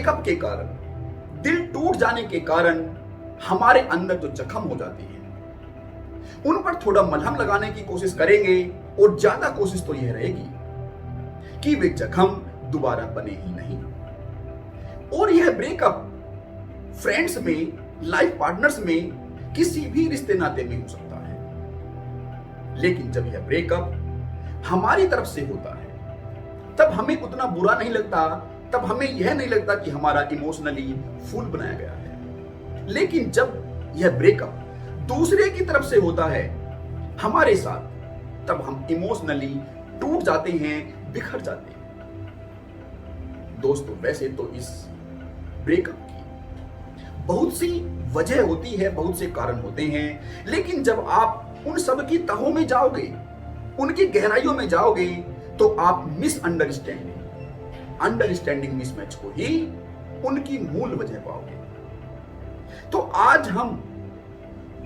Breakup के कारण, दिल टूट जाने के कारण हमारे अंदर जो जख्म हो जाती है, उन पर थोड़ा मलहम लगाने की कोशिश करेंगे और ज्यादा कोशिश तो यह रहेगी कि वे जख्म दोबारा बने ही नहीं। और यह ब्रेकअप फ्रेंड्स में, लाइफ पार्टनर्स में, किसी भी रिश्ते नाते में हो सकता है। लेकिन जब यह ब्रेकअप हमारी तरफ से होता है तब हमें उतना बुरा नहीं लगता, तब हमें यह नहीं लगता कि हमारा इमोशनली फूल बनाया गया है। लेकिन जब यह ब्रेकअप दूसरे की तरफ से होता है हमारे साथ, तब हम इमोशनली टूट जाते हैं, बिखर जाते हैं। दोस्तों, वैसे तो इस ब्रेकअप की बहुत सी वजह होती है, बहुत से कारण होते हैं, लेकिन जब आप उन सब की तहों में जाओगे, उनकी गहराइयों में जाओगे, तो आप अंडरस्टैंडिंग मिसमैच को ही उनकी मूल वजह पाओगे। तो आज हम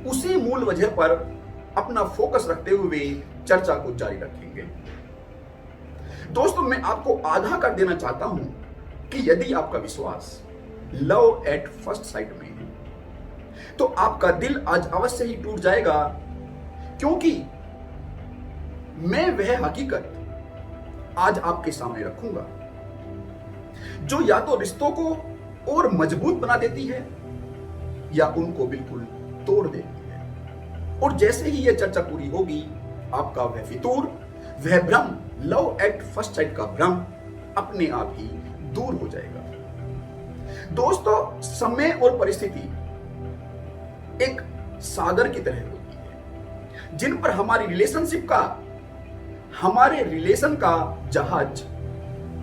उसी मूल वजह पर अपना फोकस रखते हुए चर्चा को जारी रखेंगे। दोस्तों, मैं आपको आगाह कर देना चाहता हूं कि यदि आपका विश्वास लव एट फर्स्ट साइट में है तो आपका दिल आज अवश्य ही टूट जाएगा, क्योंकि मैं वह हकीकत आज आपके सामने रखूंगा जो या तो रिश्तों को और मजबूत बना देती है या उनको बिल्कुल तोड़ देती है। और जैसे ही यह चर्चा पूरी होगी, आपका वह फितूर, वह भ्रम, लव एट फर्स्ट साइट का भ्रम अपने आप ही दूर हो जाएगा। दोस्तों, समय और परिस्थिति एक सागर की तरह होती है जिन पर हमारे रिलेशन का जहाज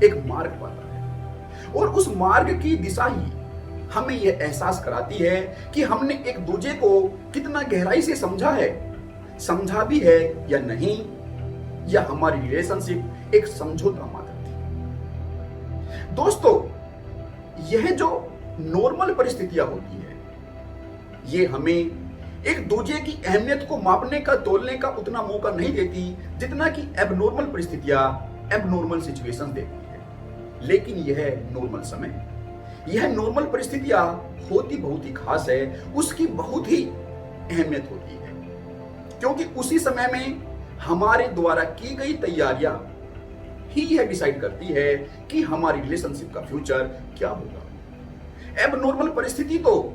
एक मार्ग पाता है, और उस मार्ग की दिशा ही हमें यह एहसास कराती है कि हमने एक दूसरे को कितना गहराई से समझा भी है या नहीं, या हमारी रिलेशनशिप एक समझौता मात्र थी। दोस्तों, यह जो नॉर्मल परिस्थितियां होती है, ये हमें एक दूसरे की अहमियत को मापने का, तोलने का उतना मौका नहीं देती जितना कि एबनॉर्मल परिस्थितियां, एबनॉर्मल सिचुएशंस देती है। लेकिन यह नॉर्मल समय, यह नॉर्मल परिस्थितियां होती बहुत ही खास है, उसकी बहुत ही अहमियत होती है, क्योंकि उसी समय में हमारे द्वारा की गई तैयारियां ही यह डिसाइड करती है कि हमारी रिलेशनशिप का फ्यूचर क्या होगा। एबनॉर्मल परिस्थिति तो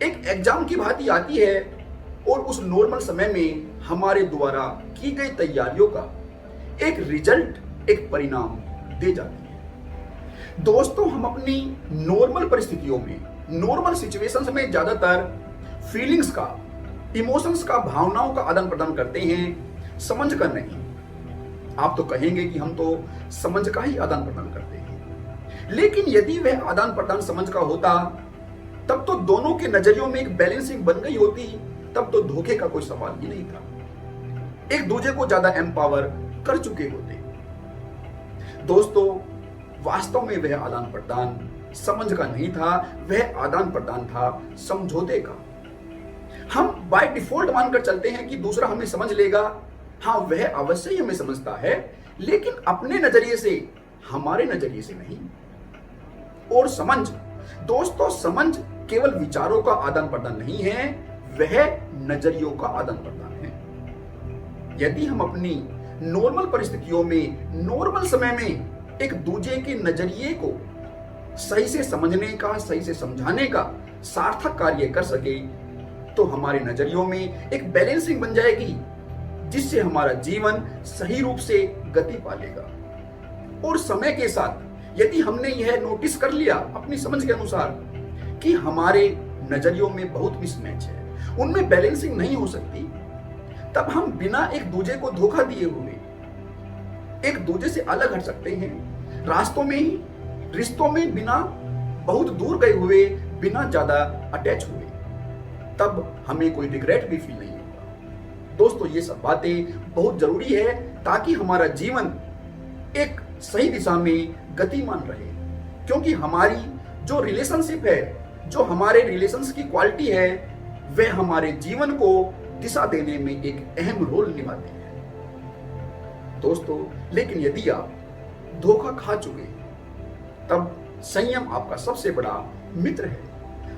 एक एग्जाम की भांति आती है और उस नॉर्मल समय में हमारे द्वारा की गई तैयारियों का एक रिजल्ट, एक परिणाम दे जाती है। दोस्तों, हम अपनी नॉर्मल परिस्थितियों में, नॉर्मल सिचुएशंस में ज्यादातर फीलिंग्स का, इमोशंस का, भावनाओं का आदान प्रदान करते हैं, समझ कर नहीं। आप तो कहेंगे कि हम तो समझ का ही आदान प्रदान करते हैं, लेकिन यदि वह आदान प्रदान समझ का होता तब तो दोनों के नजरियों में एक बैलेंसिंग बन गई होती, तब तो धोखे का कोई सवाल ही नहीं था, एक दूसरे को ज्यादा एम्पावर कर चुके होते। दोस्तों, वास्तव में वह आदान प्रदान समझ का नहीं था, वह आदान प्रदान था समझौते का। हम बाय डिफॉल्ट मानकर चलते हैं कि दूसरा हमें समझ लेगा। हाँ, वह अवश्य ही हमें समझता है, लेकिन अपने नजरिए से, हमारे नजरिए से नहीं। और समझ, दोस्तों, समझ केवल विचारों का आदान प्रदान नहीं है, वह नजरियों का आदान प्रदान है। यदि हम अपनी नॉर्मल परिस्थितियों में, नॉर्मल समय में एक दूसरे के नजरिए को सही से समझने का, सही से समझाने का सार्थक कार्य कर सके, तो हमारे नजरियों में एक बैलेंसिंग बन जाएगी, जिससे हमारा जीवन सही रूप से गति पालेगा। और समय के साथ यदि हमने यह नोटिस कर लिया अपनी समझ के अनुसार कि हमारे नजरियों में बहुत मिसमैच है, उनमें बैलेंसिंग नहीं हो सकती, तब हम बिना एक दूसरे को धोखा दिए हुए एक दूसरे से अलग हट सकते हैं। रास्तों में ही, रिश्तों में बिना बहुत दूर गए हुए, बिना ज्यादा अटैच हुए, तब हमें कोई रिग्रेट भी फील नहीं होगा। दोस्तों, ये सब बातें बहुत जरूरी है ताकि हमारा जीवन एक सही दिशा में गतिमान रहे, क्योंकि हमारी जो रिलेशनशिप है, जो हमारे रिलेशंस की क्वालिटी है, वह हमारे जीवन को दिशा देने में एक अहम रोल निभाती है। दोस्तों, लेकिन यदि आप धोखा खा चुके, तब संयम आपका सबसे बड़ा मित्र है।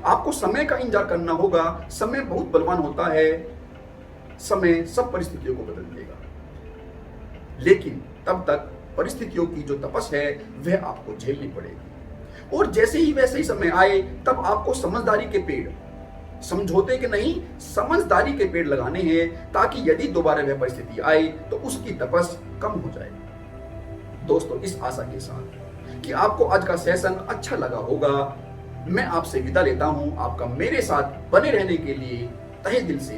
आपको समय का इंतजार करना होगा। समय बहुत बलवान होता है। समय सब परिस्थितियों को बदल देगा, लेकिन तब तक परिस्थितियों की जो तपस है वह आपको झेलनी पड़ेगी। और जैसे ही वैसे ही समय आए तब आपको समझदारी के पेड़, समझौते के नहीं समझदारी के पेड़ लगाने हैं, ताकि यदि दोबारा वह परिस्थिति आए तो उसकी तपस कम हो जाए। दोस्तों, इस आशा के साथ कि आपको आज का सेशन अच्छा लगा होगा, मैं आपसे विदा लेता हूं। आपका मेरे साथ बने रहने के लिए तहे दिल से